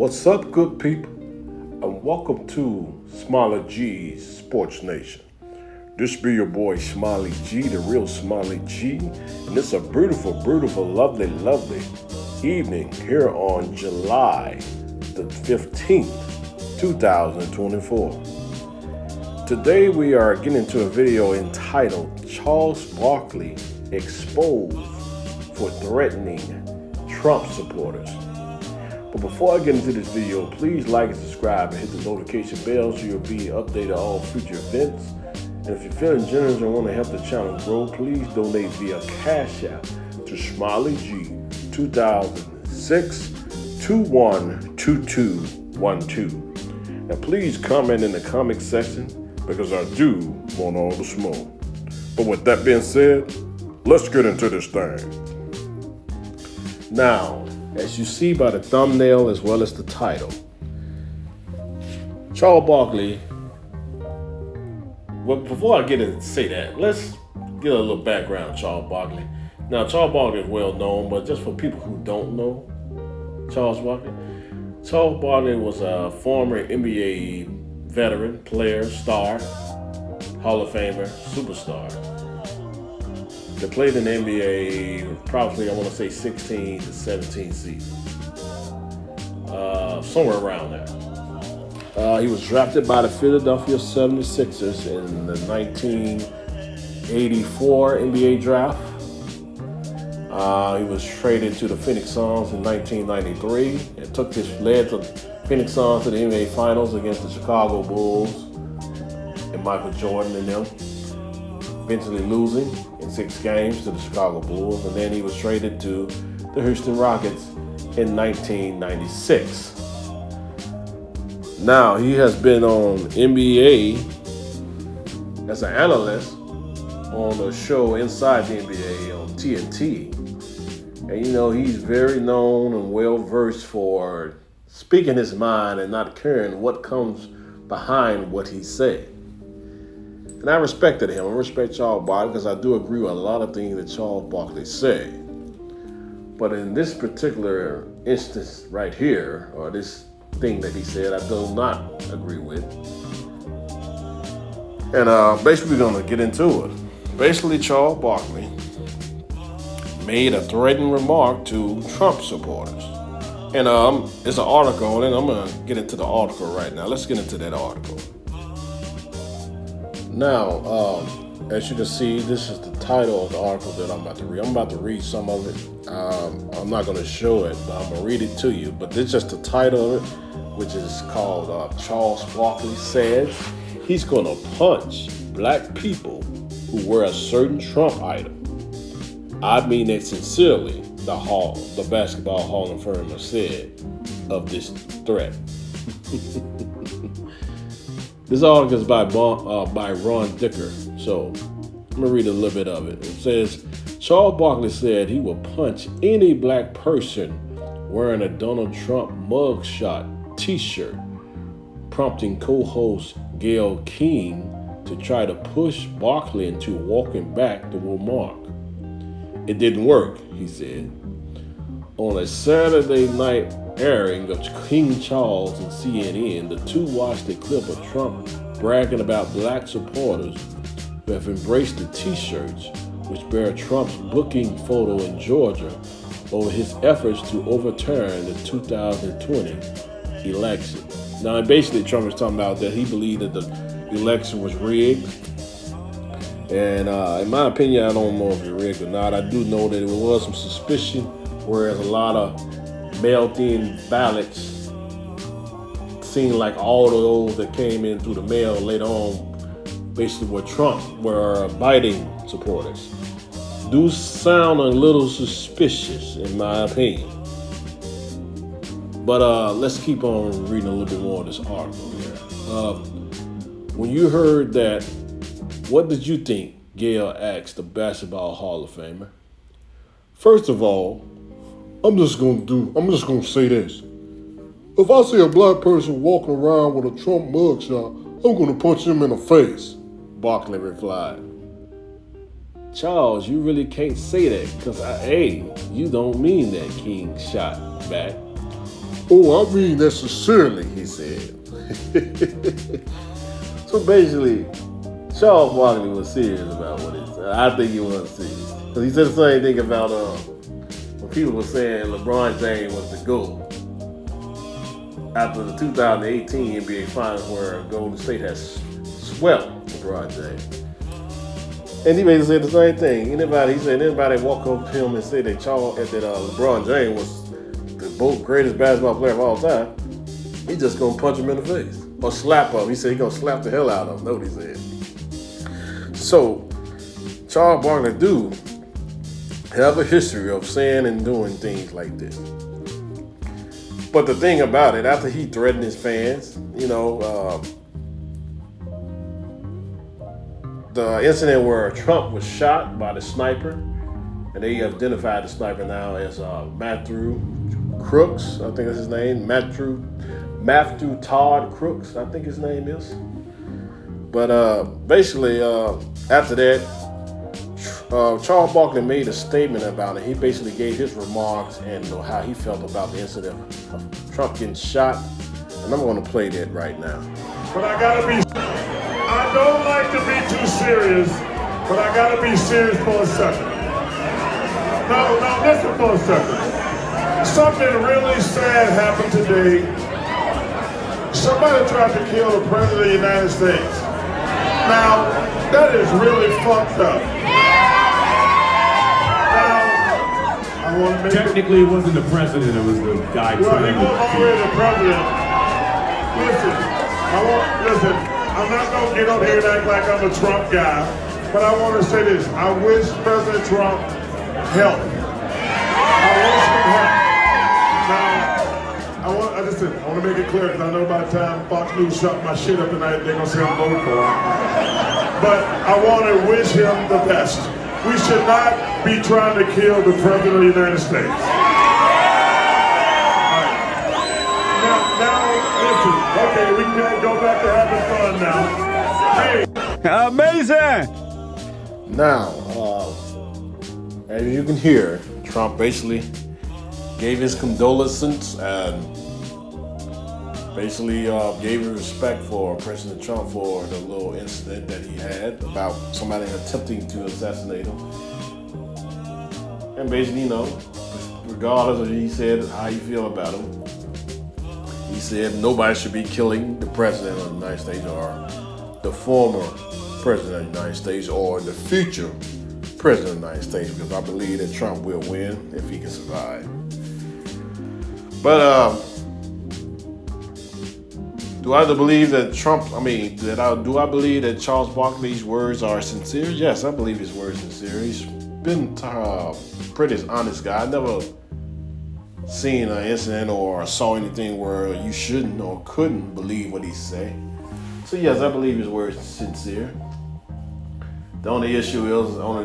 What's up, good people? And welcome to Smiley G's Sports Nation. This be your boy Smiley G, the real Smiley G, and it's a beautiful, lovely evening here on July the 15th, 2024. Today we are getting into a video entitled Charles Barkley Exposed for Threatening Trump Supporters. But before I get into this video, please like and subscribe and hit the notification bell so you'll be updated on all future events. And if you're feeling generous and want to help the channel grow, please donate via Cash App to Smiley G 2006 212212. Now please comment in the comment section because I do want all the smoke. But with that being said, let's get into this thing. Now, as you see by the thumbnail as well as the title, Charles Barkley. Well, before I get into say that, let's get a little background on Charles Barkley. Now, Charles Barkley is well known, but just for people who don't know Charles Barkley was a former NBA veteran, player, star, Hall of Famer, superstar. They played in the NBA probably, I want to say 16 to 17 seasons. Somewhere around there. He was drafted by the Philadelphia 76ers in the 1984 NBA draft. He was traded to the Phoenix Suns in 1993 and led the Phoenix Suns to the NBA Finals against the Chicago Bulls and Michael Jordan and them, eventually losing in 6 games to the Chicago Bulls, and then he was traded to the Houston Rockets in 1996. Now, he has been on NBA as an analyst on a show inside the NBA on TNT. And you know, he's very known and well versed for speaking his mind and not caring what comes behind what he said. And I respected him. I respect Charles Barkley because I do agree with a lot of things that Charles Barkley said. But in this particular instance right here, or this thing that he said, I do not agree with. And basically we're going to get into it. Basically, Charles Barkley made a threatening remark to Trump supporters. And it's an article, and I'm going to get into the article right now. Let's get into that article. Now, as you can see, this is the title of the article that I'm about to read. I'm about to read some of it. I'm not going to show it, but I'm going to read it to you. But this is just the title of it, which is called Charles Barkley Says He's Going to Punch Black People Who Wear a Certain Trump Item. I mean it sincerely, the Basketball Hall of Famer said of this threat. This article is by Ron Dicker, so I'm going to read a little bit of it. It says, Charles Barkley said he will punch any black person wearing a Donald Trump mugshot t-shirt, prompting co-host Gayle King to try to push Barkley into walking back the remark. It didn't work, he said. On a Saturday night airing of King Charles and CNN, the two watched a clip of Trump bragging about black supporters who have embraced the t-shirts which bear Trump's booking photo in Georgia over his efforts to overturn the 2020 election. Now, basically, Trump is talking about that he believed that the election was rigged. And in my opinion, I don't know if it's rigged or not. I do know that there was some suspicion, whereas a lot of mailed-in ballots seemed like all of those that came in through the mail later on basically were Biden supporters. Do sound a little suspicious, in my opinion. But let's keep on reading a little bit more of this article here. When you heard that, what did you think? Gayle asked the Basketball Hall of Famer. First of all, I'm just gonna say this. If I see a black person walking around with a Trump mugshot, I'm gonna punch him in the face, Barkley replied. Charles, you really can't say that because, you don't mean that, King shot back. Oh, I mean that sincerely, he said. So basically, Charles Barkley was serious about what he said. I think he was serious. Because he said the same thing about when people were saying LeBron James was the GOAT. After the 2018 NBA Finals where Golden State has swept LeBron James. And he basically said the same thing. He said anybody walk up to him and say that LeBron James was the greatest basketball player of all time, he just gonna punch him in the face. Or slap him. He said he gonna slap the hell out of him. Know what he said. So, Charles Barkley do have a history of saying and doing things like this. But the thing about it, after he threatened his fans, the incident where Trump was shot by the sniper, and they identified the sniper now as Matthew Crooks, I think that's his name, Matthew Todd Crooks, I think his name is. But basically, after that, Charles Barkley made a statement about it. He basically gave his remarks and how he felt about the incident of Trump getting shot. And I'm going to play that right now. But I don't like to be too serious, but I gotta be serious for a second. No, listen for a second. Something really sad happened today. Somebody tried to kill the President of the United States. Now, that is really fucked up. Now, I want to make Technically, it wasn't the president, it was the guy trying he was already the president. Listen, I'm not going to get up here and act like I'm a Trump guy, but I want to say this. I wish President Trump health. I wish him health. Now, I want to make it clear, because I know by the time Fox News shut my shit up tonight, they're going to say I'm voting for him. But I want to wish him the best. We should not be trying to kill the President of the United States. Now, listen, okay, we can go back to having fun now. Hey. Amazing! Now, as you can hear, Trump basically gave his condolences and basically gave his respect for President Trump for the little incident that he had about somebody attempting to assassinate him. And basically, regardless of what he said, how you feel about him, he said nobody should be killing the President of the United States or the former President of the United States or the future President of the United States, because I believe that Trump will win if he can survive. But do I believe that Charles Barkley's words are sincere? Yes, I believe his words are sincere. He's been pretty honest guy. I never seen an incident or saw anything where you shouldn't or couldn't believe what he say. So yes, I believe his words are sincere. The only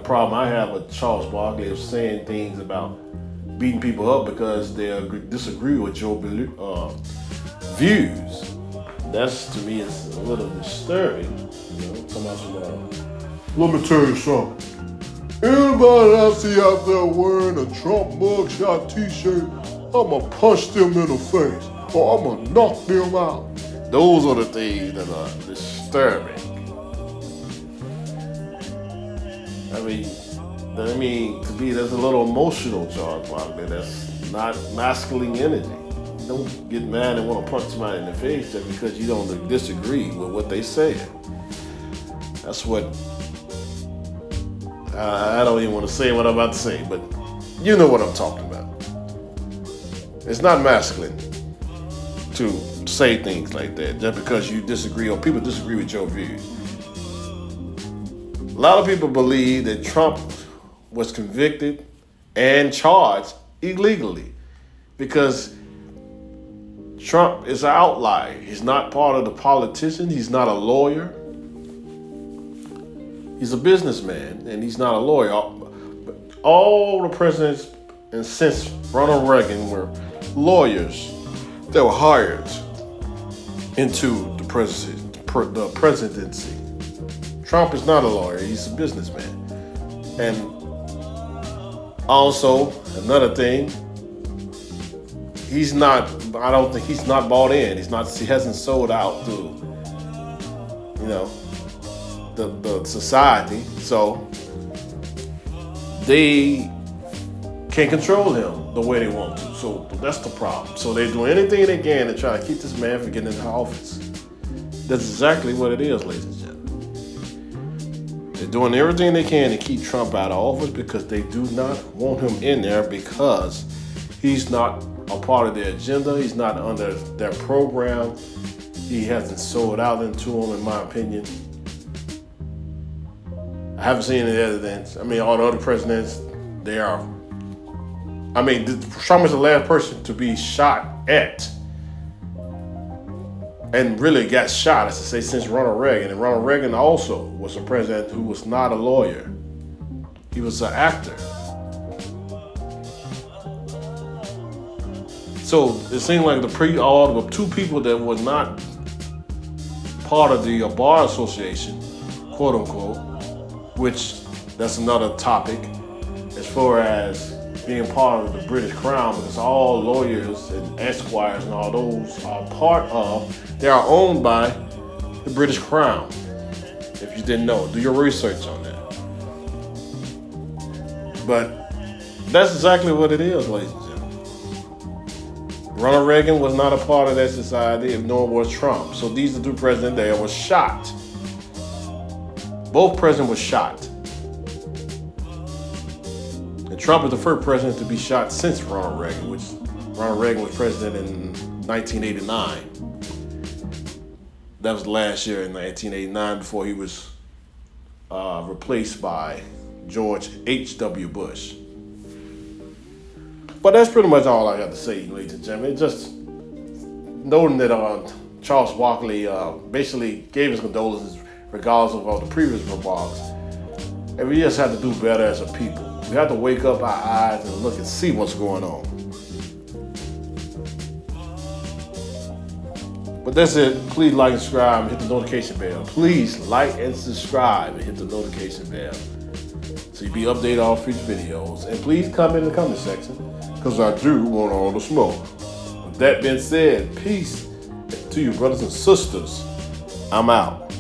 problem I have with Charles Barkley is saying things about beating people up because they disagree with your views. That's, to me, is a little disturbing. Let me tell you something. Anybody I see out there wearing a Trump mugshot t-shirt, I'ma punch them in the face or I'ma knock them out. Those are the things that are disturbing. To be that's a little emotional, Charles Barkley. That's not masculine energy. Don't get mad and want to punch somebody in the face just because you don't disagree with what they say. That's what I don't even want to say what I'm about to say, but you know what I'm talking about. It's not masculine to say things like that just because you disagree or people disagree with your views. A lot of people believe that Trump was convicted and charged illegally because Trump is an outlier. He's not part of the politician. He's not a lawyer. He's a businessman, and he's not a lawyer. All the presidents, and since Ronald Reagan, were lawyers that were hired into the presidency. Trump is not a lawyer. He's a businessman. And also, another thing, he's not. I don't think he's not bought in. He's not. He hasn't sold out to, the society. So they can't control him the way they want to. So that's the problem. So they're doing anything they can to try to keep this man from getting into office. That's exactly what it is, ladies and gentlemen. They're doing everything they can to keep Trump out of office because they do not want him in there because he's not a part of their agenda. He's not under their program. He hasn't sold out into them, in my opinion. I haven't seen any evidence. I mean, all the other presidents, they are. I mean, Trump is the last person to be shot at and really got shot, as I say, since Ronald Reagan. And Ronald Reagan also was a president who was not a lawyer. He was an actor. So it seemed like the two people that were not part of the Bar Association, quote unquote, which that's another topic as far as being part of the British Crown, because all lawyers and esquires and all those are they are owned by the British Crown. If you didn't know, do your research on that. But that's exactly what it is, ladies and gentlemen. Ronald Reagan was not a part of that society, and nor was Trump. So these are the two presidents that were shot. Both presidents were shot. And Trump is the first president to be shot since Ronald Reagan, which Ronald Reagan was president in 1989. That was last year in 1989 before he was replaced by George H.W. Bush. But that's pretty much all I got to say, ladies and gentlemen. Just noting that Charles Barkley basically gave his condolences regardless of all the previous remarks. And we just have to do better as a people. We have to wake up our eyes and look and see what's going on. But that's it. Please like and subscribe and hit the notification bell. Please like and subscribe and hit the notification bell so you'll be updated on future videos. And please comment in the comment section because I do want all the smoke. With that being said, peace to you brothers and sisters. I'm out.